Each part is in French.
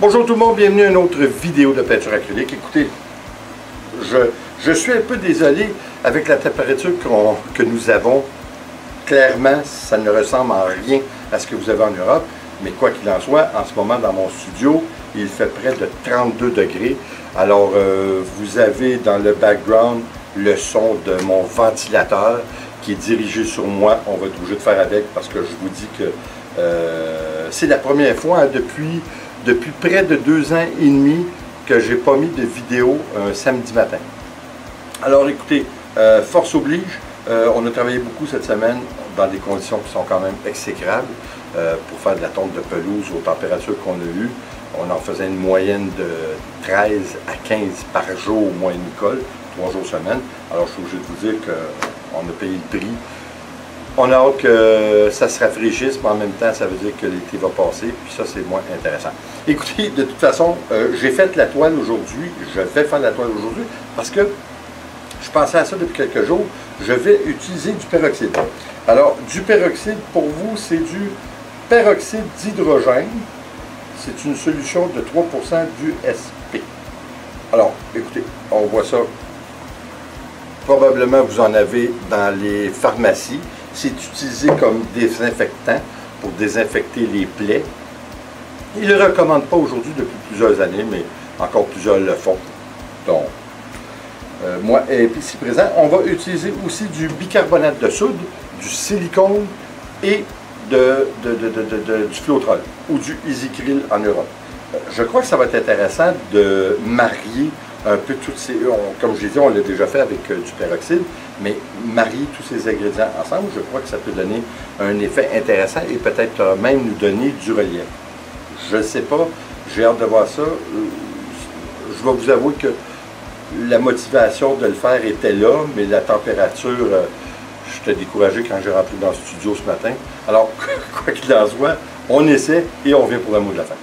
Bonjour tout le monde, bienvenue à une autre vidéo de peinture acrylique. Écoutez, je suis un peu désolé avec la température que nous avons. Clairement, ça ne ressemble en rien à ce que vous avez en Europe. Mais quoi qu'il en soit, en ce moment dans mon studio, il fait près de 32 degrés. Alors, vous avez dans le background le son de mon ventilateur qui est dirigé sur moi. On va être obligé de faire avec parce que je vous dis que c'est la première fois depuis près de 2 ans et demi que j'ai pas mis de vidéo un samedi matin. Alors écoutez, force oblige, on a travaillé beaucoup cette semaine dans des conditions qui sont quand même exécrables pour faire de la tonte de pelouse aux températures qu'on a eues. On en faisait une moyenne de 13 à 15 par jour au mois Nicole, 3 jours semaine. Alors je suis obligé de vous dire qu'on a payé le prix. On a hâte que ça se rafraîchisse, mais en même temps, ça veut dire que l'été va passer, puis ça, c'est moins intéressant. Écoutez, de toute façon, j'ai fait la toile aujourd'hui, je vais faire la toile aujourd'hui, parce que je pensais à ça depuis quelques jours, je vais utiliser du peroxyde. Alors, du peroxyde, pour vous, c'est du peroxyde d'hydrogène. C'est une solution de 3% d'USP. Alors, écoutez, on voit ça. Probablement, vous en avez dans les pharmacies. C'est utilisé comme désinfectant pour désinfecter les plaies. Ils ne le recommandent pas aujourd'hui depuis plusieurs années, mais encore plusieurs le font. Donc, moi, ici présent, on va utiliser aussi du bicarbonate de soude, du silicone et du Floetrol ou du Easycryl en Europe. Je crois que ça va être intéressant de marier un peu toutes ces... comme je l'ai dit, on l'a déjà fait avec du peroxyde, mais marier tous ces ingrédients ensemble, je crois que ça peut donner un effet intéressant et peut-être même nous donner du relief. Je ne sais pas, j'ai hâte de voir ça. Je vais vous avouer que la motivation de le faire était là, mais la température, j'étais découragé quand j'ai rentré dans le studio ce matin. Alors, quoi qu'il en soit, on essaie et on revient pour le mot de la fin.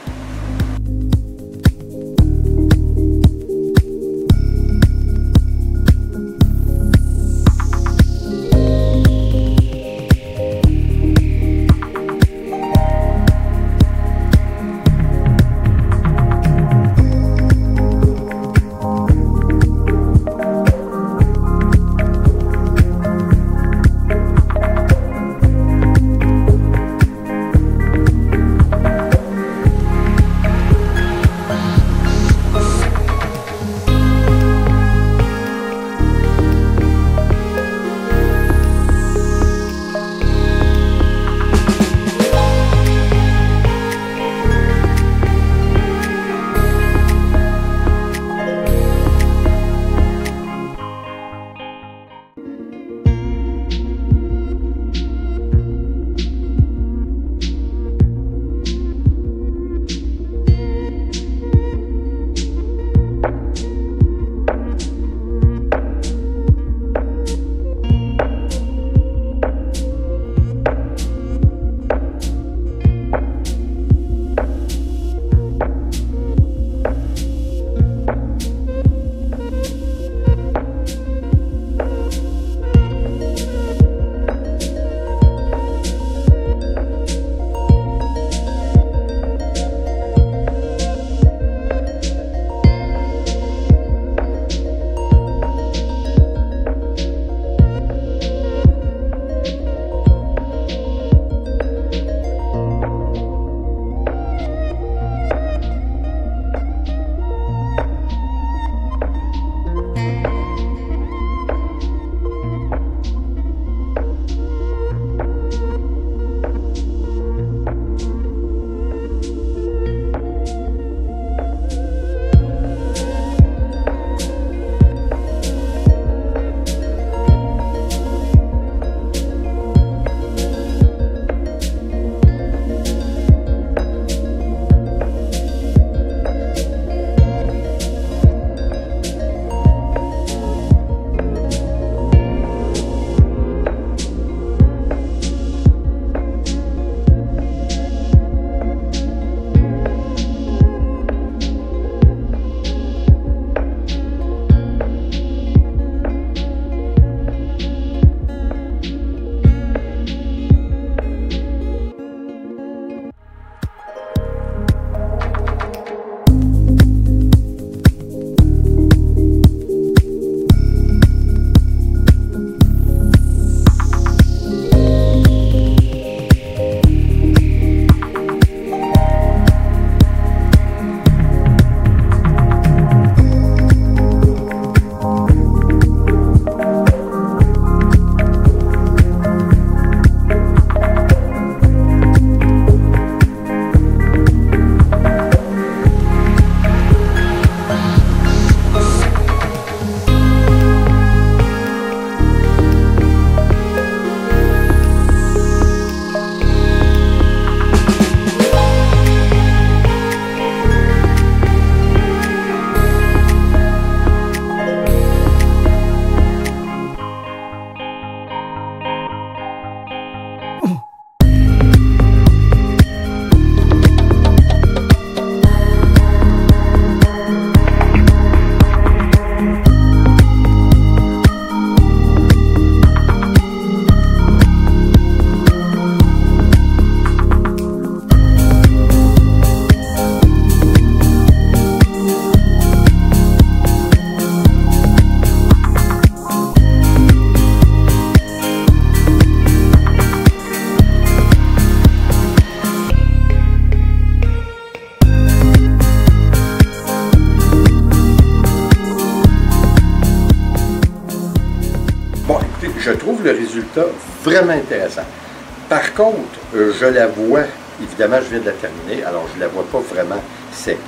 je trouve le résultat vraiment intéressant. Par contre, je la vois, évidemment, je viens de la terminer, alors je ne la vois pas vraiment sec.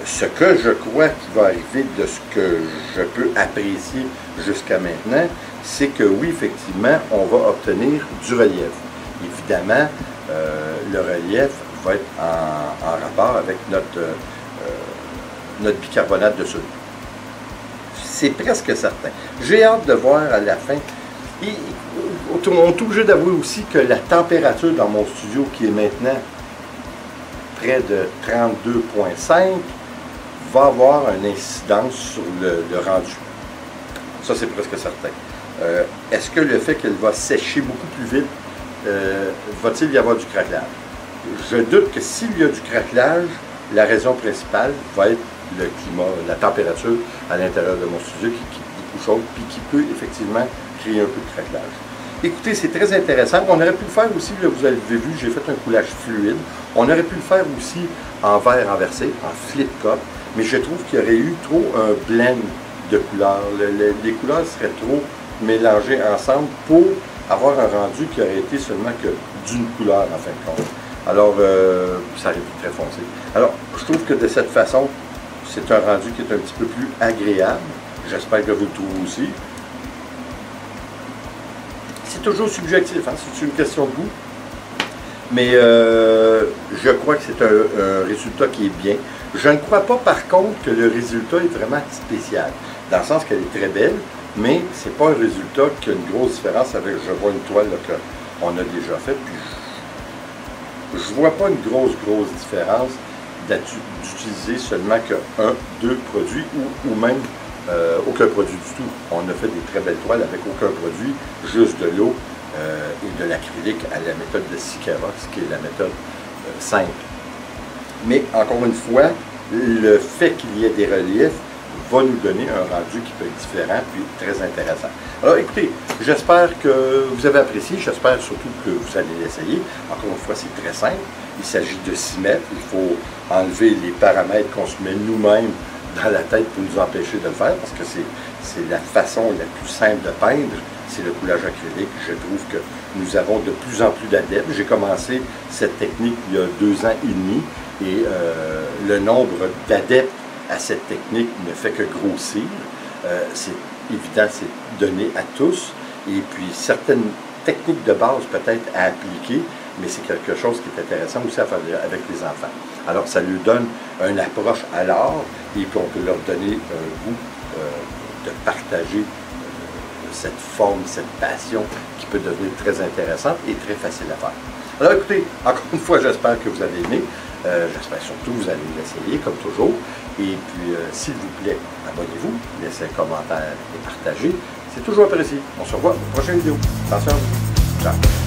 Ce que je crois qui va arriver de ce que je peux apprécier jusqu'à maintenant, c'est que oui, effectivement, on va obtenir du relief. Évidemment, le relief va être en rapport avec notre bicarbonate de soude. C'est presque certain. J'ai hâte de voir à la fin. On est obligé d'avouer aussi que la température dans mon studio, qui est maintenant près de 32,5, va avoir une incidence sur le rendu. Ça, c'est presque certain. Est-ce que le fait qu'elle va sécher beaucoup plus vite, va-t-il y avoir du craquelage? Je doute que s'il y a du craquelage, la raison principale va être le climat, la température à l'intérieur de mon studio qui est beaucoup chaude, puis qui peut effectivement créer un peu de craquelage. Écoutez, c'est très intéressant. On aurait pu le faire aussi, là, vous avez vu, j'ai fait un coulage fluide. On aurait pu le faire aussi en verre renversé, en flip cup, mais je trouve qu'il y aurait eu trop un blend de couleurs. Les couleurs seraient trop mélangées ensemble pour avoir un rendu qui aurait été seulement que d'une couleur en fin de compte. Alors, ça aurait été très foncé. Alors, je trouve que de cette façon, c'est un rendu qui est un petit peu plus agréable. J'espère que vous le trouvez aussi. C'est toujours subjectif, hein? C'est une question de goût. Mais je crois que c'est un résultat qui est bien. Je ne crois pas, par contre, que le résultat est vraiment spécial. Dans le sens qu'elle est très belle, mais ce n'est pas un résultat qui a une grosse différence avec, je vois une toile qu'on a déjà faite, puis je ne vois pas une grosse différence d'utiliser seulement qu'un, deux produits ou même aucun produit du tout. On a fait des très belles toiles avec aucun produit, juste de l'eau et de l'acrylique à la méthode de Siqueira, ce qui est la méthode simple. Mais encore une fois, le fait qu'il y ait des reliefs va nous donner un rendu qui peut être différent puis très intéressant. Alors écoutez, j'espère que vous avez apprécié, j'espère surtout que vous allez l'essayer. Encore une fois, c'est très simple. Il s'agit de s'y mettre. Il faut enlever les paramètres qu'on se met nous-mêmes dans la tête pour nous empêcher de le faire, parce que c'est la façon la plus simple de peindre, c'est le coulage acrylique. Je trouve que nous avons de plus en plus d'adeptes. J'ai commencé cette technique il y a 2 ans et demi, et le nombre d'adeptes à cette technique ne fait que grossir. C'est évident, c'est donné à tous, et puis certaines techniques de base peut-être à appliquer, mais c'est quelque chose qui est intéressant aussi à faire avec les enfants. Alors, ça lui donne une approche à l'art, et puis on peut leur donner un goût de partager cette forme, cette passion qui peut devenir très intéressante et très facile à faire. Alors écoutez, encore une fois, j'espère que vous avez aimé. J'espère surtout que vous allez l'essayer, comme toujours. Et puis, s'il vous plaît, abonnez-vous, laissez un commentaire et partagez. C'est toujours apprécié. On se revoit dans une prochaine vidéo. Attention à vous. Ciao.